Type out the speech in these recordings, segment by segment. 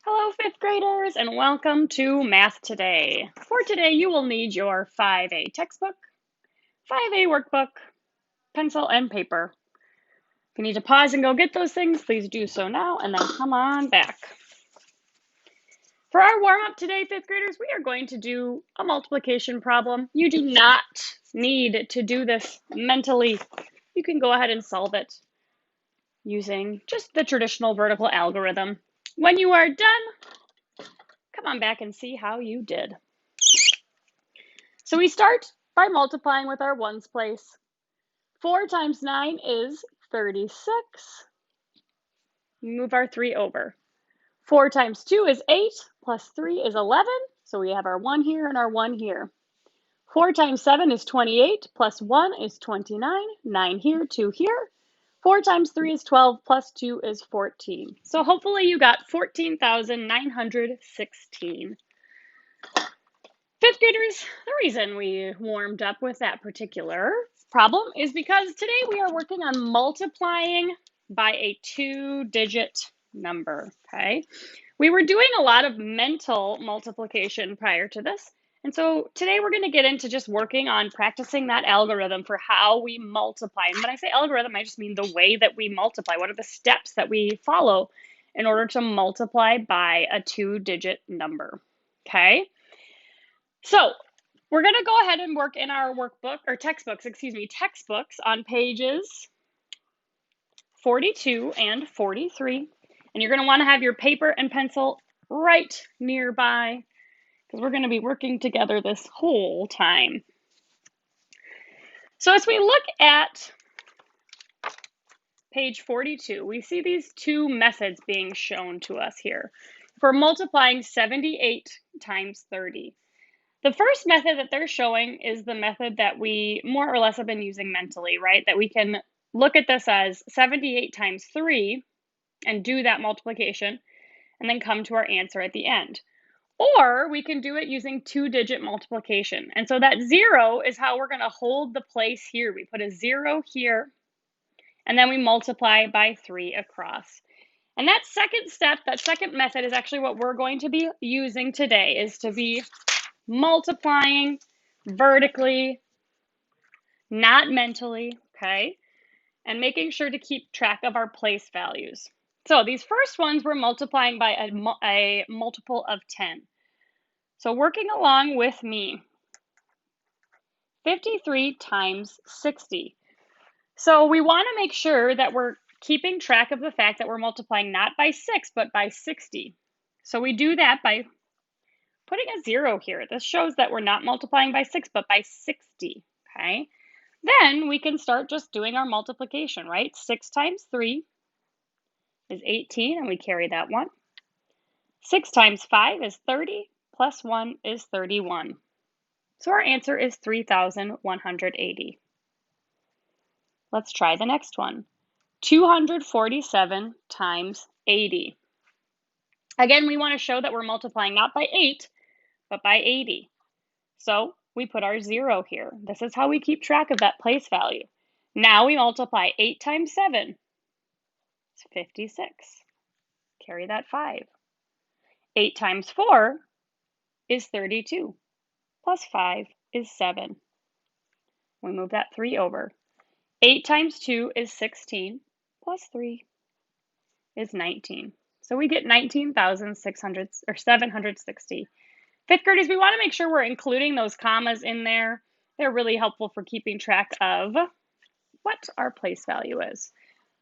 Hello, fifth graders, and welcome to Math Today. For today, you will need your 5A textbook, 5A workbook, pencil, and paper. If you need to pause and go get those things, please do so now, and then come on back. For our warm-up today, fifth graders, we are going to do a multiplication problem. You do not need to do this mentally. You can go ahead and solve it using just the traditional vertical algorithm. When you are done, come on back and see how you did. So we start by multiplying with our ones place. 4 times 9 is 36. Move our 3 over. 4 times 2 is 8, plus 3 is 11. So we have our 1 here and our 1 here. 4 times 7 is 28, plus 1 is 29. 9 here, 2 here. 4 times 3 is 12, plus 2 is 14. So hopefully you got 14,916. Fifth graders, the reason we warmed up with that particular problem is because today we are working on multiplying by a 2-digit number, okay? We were doing a lot of mental multiplication prior to this, and so today we're going to get into just working on practicing that algorithm for how we multiply. And when I say algorithm, I just mean the way that we multiply. What are the steps that we follow in order to multiply by a 2-digit number, okay? So we're going to go ahead and work in our workbook, or textbooks on pages 42 and 43. And you're going to want to have your paper and pencil right nearby because we're going to be working together this whole time. So as we look at page 42, we see these two methods being shown to us here for multiplying 78 times 30. The first method that they're showing is the method that we more or less have been using mentally, right? That we can look at this as 78 times 3 and do that multiplication and then come to our answer at the end. Or we can do it using 2-digit multiplication. And so that 0 is how we're going to hold the place here. We put a 0 here and then we multiply by 3 across. And that second step, that second method is actually what we're going to be using today, is to be multiplying vertically, not mentally, okay? And making sure to keep track of our place values. So these first ones we're multiplying by a multiple of 10. So working along with me, 53 times 60. So we want to make sure that we're keeping track of the fact that we're multiplying not by 6, but by 60. So we do that by putting a 0 here. This shows that we're not multiplying by 6, but by 60, okay? Then we can start just doing our multiplication, right? 6 times 3 is 18, and we carry that one. 6 times 5 is 30, plus 1 is 31. So our answer is 3,180. Let's try the next one. 247 times 80. Again, we want to show that we're multiplying not by 8, but by 80. So we put our 0 here. This is how we keep track of that place value. Now we multiply 8 times 7. It's 56. Carry that 5. 8 times 4 is 32. Plus 5 is 7. We move that 3 over. 8 times 2 is 16. Plus 3 is 19. So we get 19,600 or 760. Fifth graders, we want to make sure we're including those commas in there. They're really helpful for keeping track of what our place value is.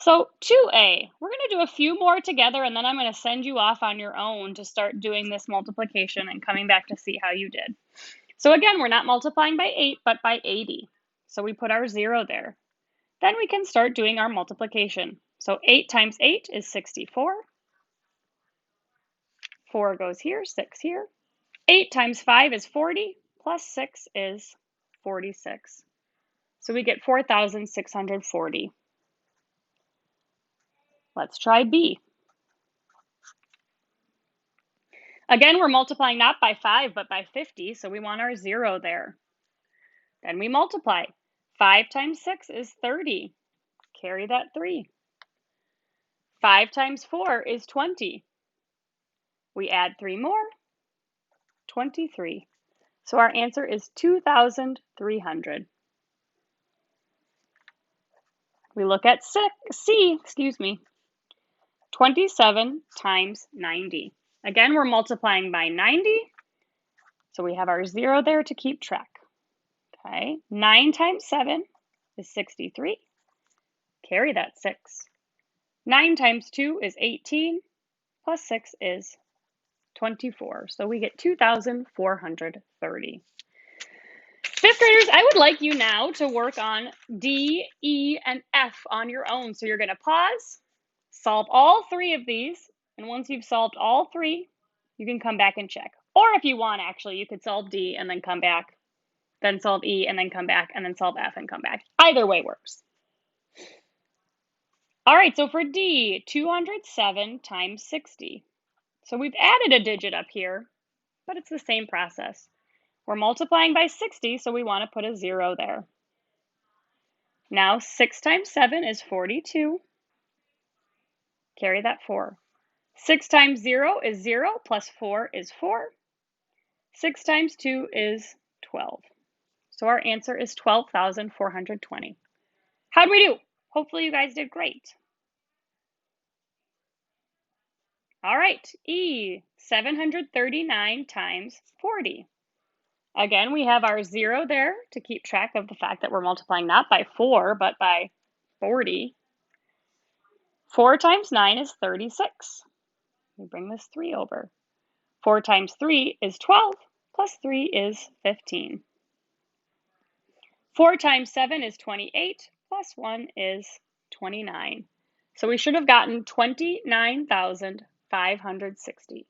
So 2A, we're going to do a few more together, and then I'm going to send you off on your own to start doing this multiplication and coming back to see how you did. So again, we're not multiplying by 8, but by 80. So we put our 0 there. Then we can start doing our multiplication. So 8 times 8 is 64. 4 goes here, 6 here. 8 times 5 is 40, plus 6 is 46. So we get 4,640. Let's try B. Again, we're multiplying not by 5, but by 50, so we want our 0 there. Then we multiply. 5 times 6 is 30. Carry that 3. 5 times 4 is 20. We add 3 more, 23. So our answer is 2,300. We look at C, 27 times 90. Again, we're multiplying by 90, so we have our 0 there to keep track. Okay, 9 times 7 is 63. Carry that 6. 9 times 2 is 18, plus 6 is 24. So we get 2,430. Fifth graders, I would like you now to work on D, E, and F on your own. So you're going to pause, solve all 3 of these, and once you've solved all 3, you can come back and check. Or if you want, actually, you could solve D and then come back, then solve E and then come back, and then solve F and come back. Either way works. All right, so for D, 207 times 60. So we've added a digit up here, but it's the same process. We're multiplying by 60, so we want to put a 0 there. Now 6 times 7 is 42. Carry that 4. 6 times 0 is 0, plus 4 is 4. 6 times 2 is 12. So our answer is 12,420. How'd we do? Hopefully you guys did great. All right, E, 739 times 40. Again, we have our 0 there to keep track of the fact that we're multiplying not by 4, but by 40. 4 times 9 is 36. We bring this 3 over. 4 times 3 is 12, plus 3 is 15. 4 times 7 is 28, plus 1 is 29. So we should have gotten 29,560.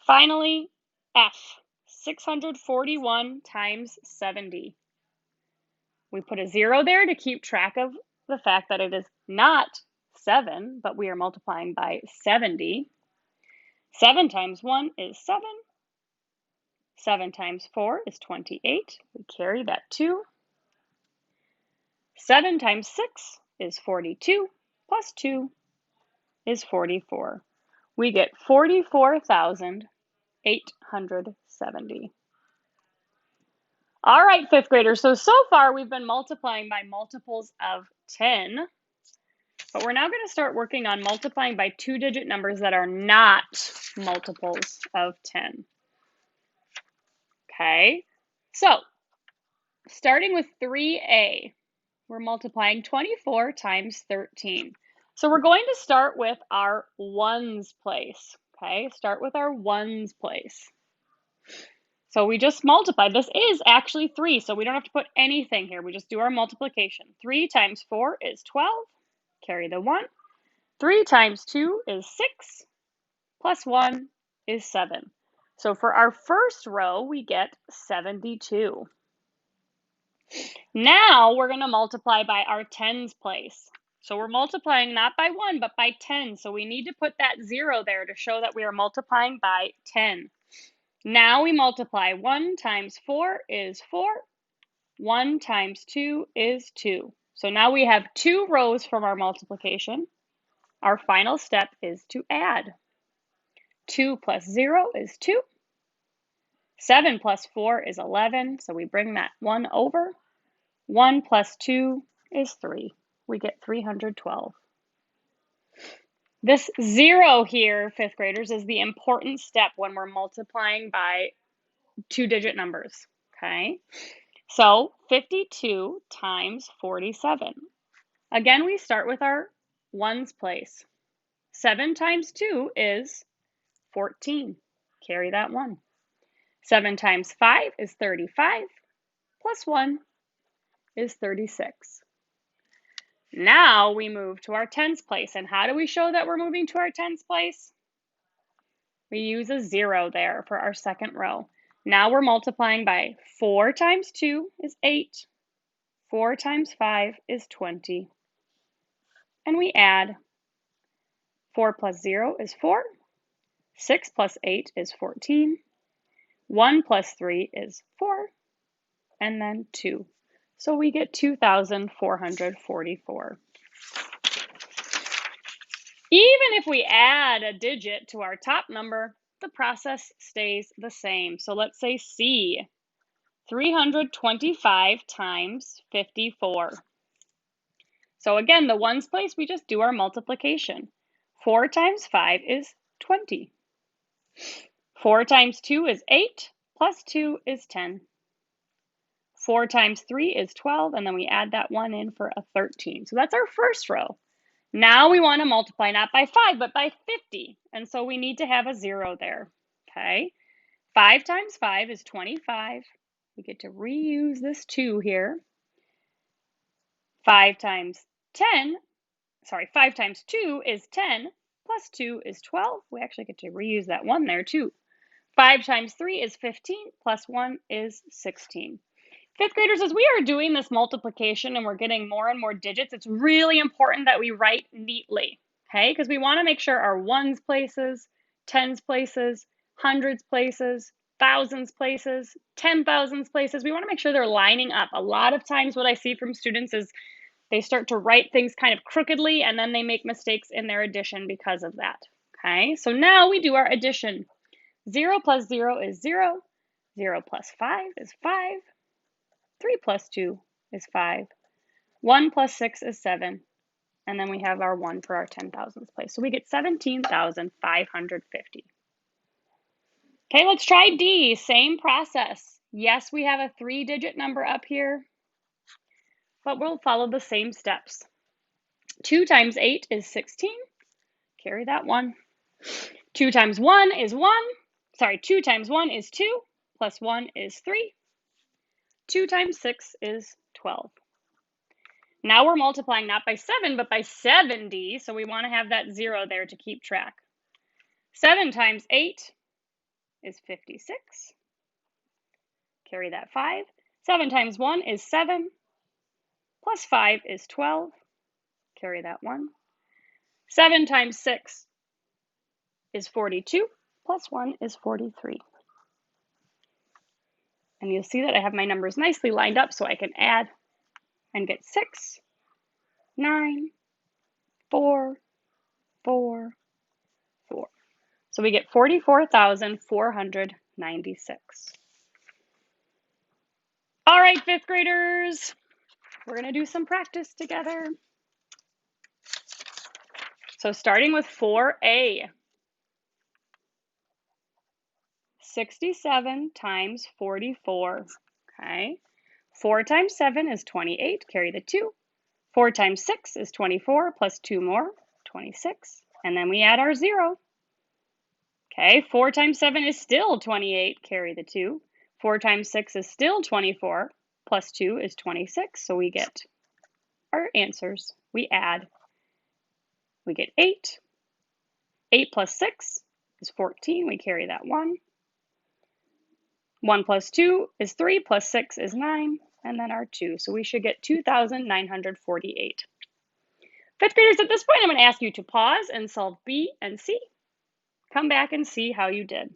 Finally, F, 641 times 70. We put a 0 there to keep track of the fact that it is not 7, but we are multiplying by 70. 7 times 1 is 7. 7 times 4 is 28. We carry that 2. 7 times 6 is 42, plus 2 is 44. We get 44,870. All right, fifth graders, so far we've been multiplying by multiples of 10, but we're now going to start working on multiplying by 2-digit numbers that are not multiples of 10. Okay, so starting with 3A, we're multiplying 24 times 13. So we're going to start with our ones place, okay? Start with our ones place. So we just multiplied. This is actually 3, so we don't have to put anything here. We just do our multiplication. 3 times 4 is 12. Carry the 1. 3 times 2 is 6, plus 1 is 7. So for our first row, we get 72. Now we're going to multiply by our tens place. So we're multiplying not by 1, but by 10. So we need to put that 0 there to show that we are multiplying by 10. Now we multiply. 1 times 4 is 4. 1 times 2 is 2. So now we have 2 rows from our multiplication. Our final step is to add. 2 plus 0 is 2. 7 plus 4 is 11, so we bring that 1 over. 1 plus 2 is 3. We get 312. This 0 here, fifth graders, is the important step when we're multiplying by 2-digit numbers, okay? So 52 times 47. Again, we start with our ones place. 7 times 2 is 14. Carry that 1. 7 times 5 is 35, plus 1 is 36. Now we move to our tens place. And how do we show that we're moving to our tens place? We use a 0 there for our second row. Now we're multiplying by 4 times 2 is 8. 4 times 5 is 20. And we add. 4 plus 0 is 4. 6 plus 8 is 14. 1 plus 3 is 4. And then 2. So we get 2,444. Even if we add a digit to our top number, the process stays the same. So let's say C, 325 times 54. So again, the ones place, we just do our multiplication. 4 times 5 is 20. 4 times 2 is 8, plus 2 is 10. 4 times 3 is 12, and then we add that 1 in for a 13. So that's our first row. Now we want to multiply not by 5, but by 50. And so we need to have a 0 there. Okay. 5 times 5 is 25. We get to reuse this 2 here. 5 times 2 is 10, plus 2 is 12. We actually get to reuse that 1 there too. 5 times 3 is 15, plus 1 is 16. Fifth graders, as we are doing this multiplication and we're getting more and more digits, it's really important that we write neatly, okay? Because we want to make sure our ones places, tens places, hundreds places, thousands places, 10,000s places, we want to make sure they're lining up. A lot of times what I see from students is they start to write things kind of crookedly and then they make mistakes in their addition because of that, okay? So now we do our addition. 0 plus 0 is 0. 0 plus 5 is 5. 3 plus 2 is 5. 1 plus 6 is 7. And then we have our 1 for our 10,000th place. So we get 17,550. Okay, let's try D. Same process. Yes, we have a 3-digit number up here, but we'll follow the same steps. 2 times 8 is 16. Carry that 1. 2 times 1 is 1. 2 times 1 is 2, plus 1 is 3. 2 times 6 is 12. Now we're multiplying not by 7, but by 70, so we want to have that 0 there to keep track. 7 times 8 is 56. Carry that 5. 7 times 1 is 7, plus 5 is 12. Carry that 1. 7 times 6 is 42, plus 1 is 43. And you'll see that I have my numbers nicely lined up so I can add and get 6, 9, 4, 4, 4. So we get 44,496. All right, fifth graders, we're going to do some practice together. So starting with 4A, 67 times 44, okay? 4 times 7 is 28, carry the 2. 4 times 6 is 24, plus 2 more, 26. And then we add our 0. Okay, 4 times 7 is still 28, carry the 2. 4 times 6 is still 24, plus 2 is 26. So we get our answers. We add. We get 8. 8 plus 6 is 14. We carry that 1. 1 plus 2 is 3, plus 6 is 9, and then our 2. So we should get 2,948. Fifth graders, at this point, I'm going to ask you to pause and solve B and C. Come back and see how you did.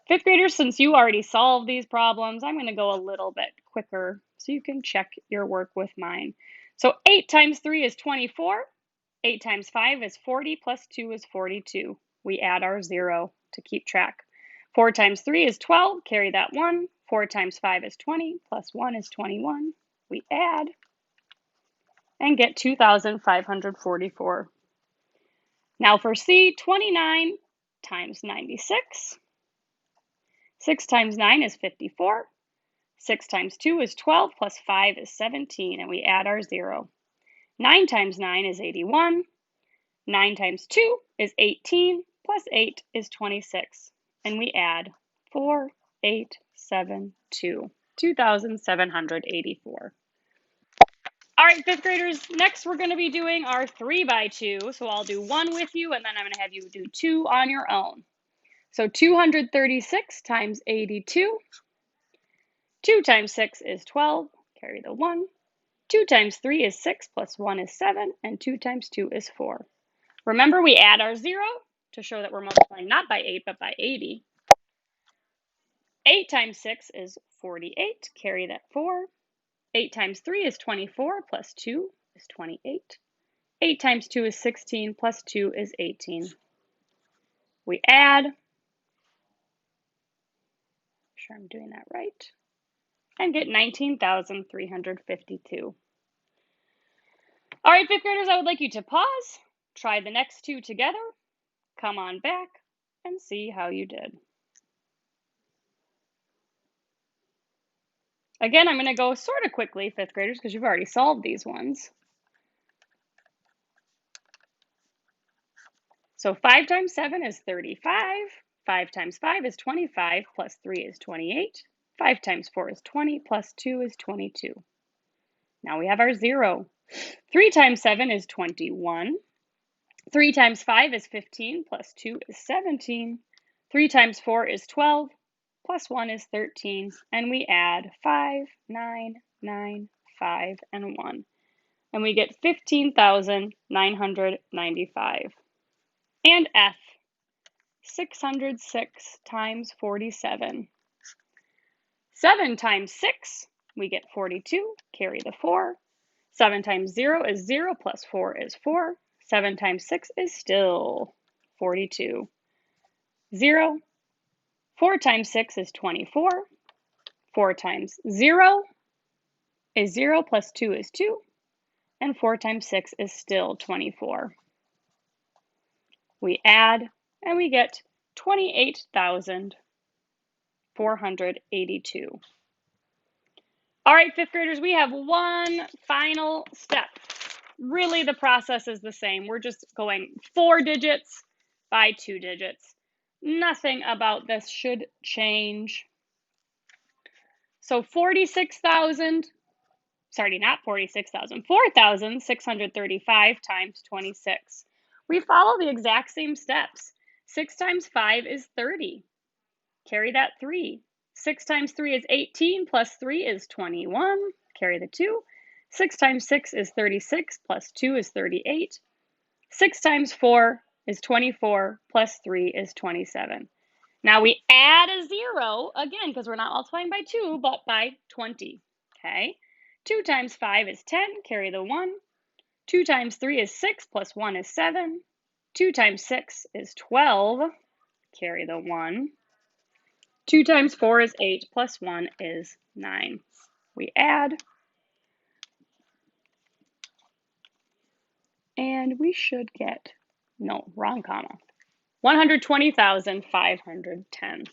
Fifth graders, since you already solved these problems, I'm going to go a little bit quicker so you can check your work with mine. So 8 times 3 is 24. 8 times 5 is 40, plus 2 is 42. We add our 0 to keep track. 4 times 3 is 12, carry that 1. 4 times 5 is 20, plus 1 is 21. We add and get 2,544. Now for C, 29 times 96. 6 times 9 is 54. 6 times 2 is 12, plus 5 is 17, and we add our 0. 9 times 9 is 81. 9 times 2 is 18, plus 8 is 26. And we add 4, 8, 7, 2. 2,784. All right, fifth graders, next we're going to be doing our 3 by 2. So I'll do 1 with you, and then I'm going to have you do 2 on your own. So 236 times 82. 2 times 6 is 12. Carry the 1. 2 times 3 is 6, plus 1 is 7. And 2 times 2 is 4. Remember, we add our 0 to show that we're multiplying not by 8, but by 80. 8 times 6 is 48. Carry that 4. 8 times 3 is 24, plus 2 is 28. 8 times 2 is 16, plus 2 is 18. We add, make sure I'm doing that right, and get 19,352. All right, fifth graders, I would like you to pause, try the next two together, come on back, and see how you did. Again, I'm going to go sort of quickly, fifth graders, because you've already solved these ones. So 5 times 7 is 35. 5 times 5 is 25, plus 3 is 28. 5 times 4 is 20, plus 2 is 22. Now we have our 0. 3 times 7 is 21. 3 times 5 is 15, plus 2 is 17. 3 times 4 is 12, plus 1 is 13. And we add 5, 9, 9, 5, and 1. And we get 15,995. And F, 606 times 47. 7 times 6, we get 42, carry the 4. 7 times 0 is 0, plus 4 is 4. 7 times 6 is still 42. 0. 4 times 6 is 24. 4 times 0 is 0, plus 2 is 2. And 4 times 6 is still 24. We add, and we get 28,482. All right, fifth graders, we have one final step. Really, the process is the same. We're just going 4 digits by 2 digits. Nothing about this should change. So 4,635 times 26. We follow the exact same steps. 6 times 5 is 30. Carry that 3. 6 times 3 is 18, plus 3 is 21. Carry the 2. 6 times 6 is 36, plus 2 is 38. 6 times 4 is 24, plus 3 is 27. Now we add a 0, again, because we're not multiplying by 2, but by 20, okay? 2 times 5 is 10, carry the 1. 2 times 3 is 6, plus 1 is 7. 2 times 6 is 12, carry the 1. 2 times 4 is 8, plus 1 is 9. We add, and we should get, no, wrong comma, 120,510.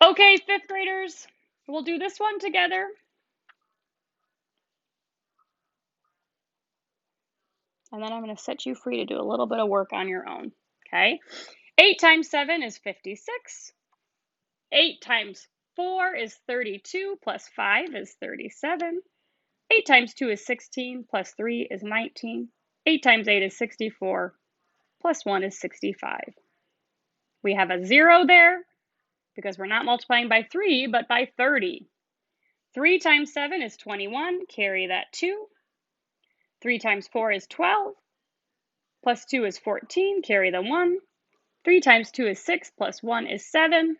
Okay, fifth graders, we'll do this one together. And then I'm going to set you free to do a little bit of work on your own, okay? 8 times 7 is 56. 8 times 4 is 32, plus 5 is 37. 8 times 2 is 16, plus 3 is 19. 8 times 8 is 64, plus 1 is 65. We have a 0 there because we're not multiplying by 3, but by 30. 3 times 7 is 21, carry that 2. 3 times 4 is 12, plus 2 is 14, carry the 1. 3 times 2 is 6, plus 1 is 7.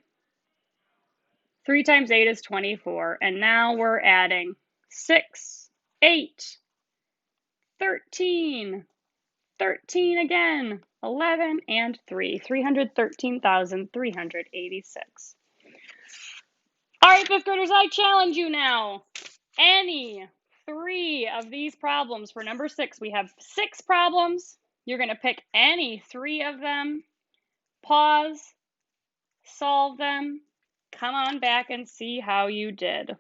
3 times 8 is 24, and now we're adding 6, 8, 13, 13 again, 11, and 3, 313,386. All right, fifth graders, I challenge you now. Any 3 of these problems for number 6, we have 6 problems. You're going to pick any 3 of them, pause, solve them, come on back and see how you did.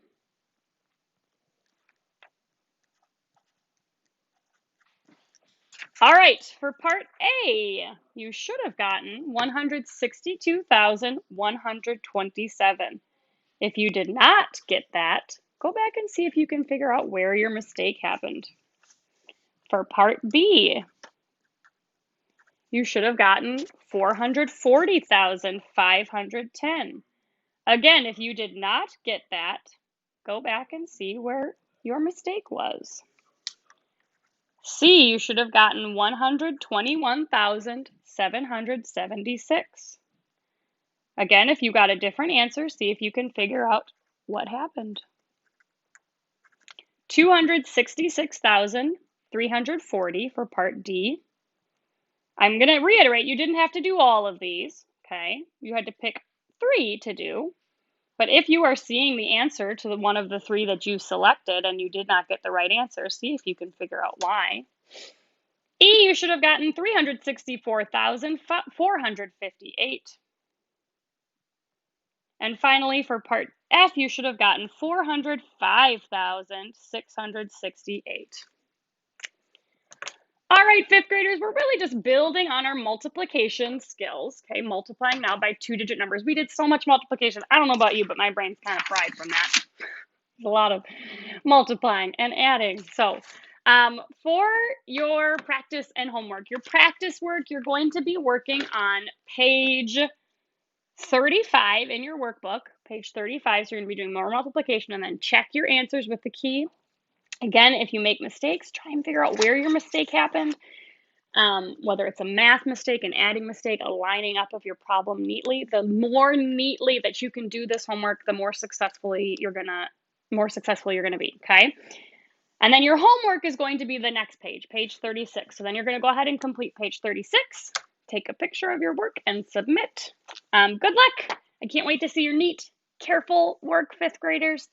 All right, for part A, you should have gotten 162,127. If you did not get that, go back and see if you can figure out where your mistake happened. For part B, you should have gotten 440,510. Again, if you did not get that, go back and see where your mistake was. C, you should have gotten 121,776. Again, if you got a different answer, see if you can figure out what happened. 266,340 for part D. I'm going to reiterate, you didn't have to do all of these, okay? You had to pick 3 to do. But if you are seeing the answer to one of the 3 that you selected and you did not get the right answer, see if you can figure out why. E, you should have gotten 364,458. And finally, for part F, you should have gotten 405,668. All right, 5th graders, we're really just building on our multiplication skills, okay? Multiplying now by 2-digit numbers. We did so much multiplication. I don't know about you, but my brain's kind of fried from that. There's a lot of multiplying and adding. So for your practice and homework, your practice work, you're going to be working on page 35 in your workbook, page 35. So you're going to be doing more multiplication and then check your answers with the key. Again, if you make mistakes, try and figure out where your mistake happened, whether it's a math mistake, an adding mistake, a lining up of your problem neatly. The more neatly that you can do this homework, the more successful you're gonna be, okay? And then your homework is going to be the next page, page 36. So then you're going to go ahead and complete page 36, take a picture of your work and submit. Good luck. I can't wait to see your neat, careful work, 5th graders.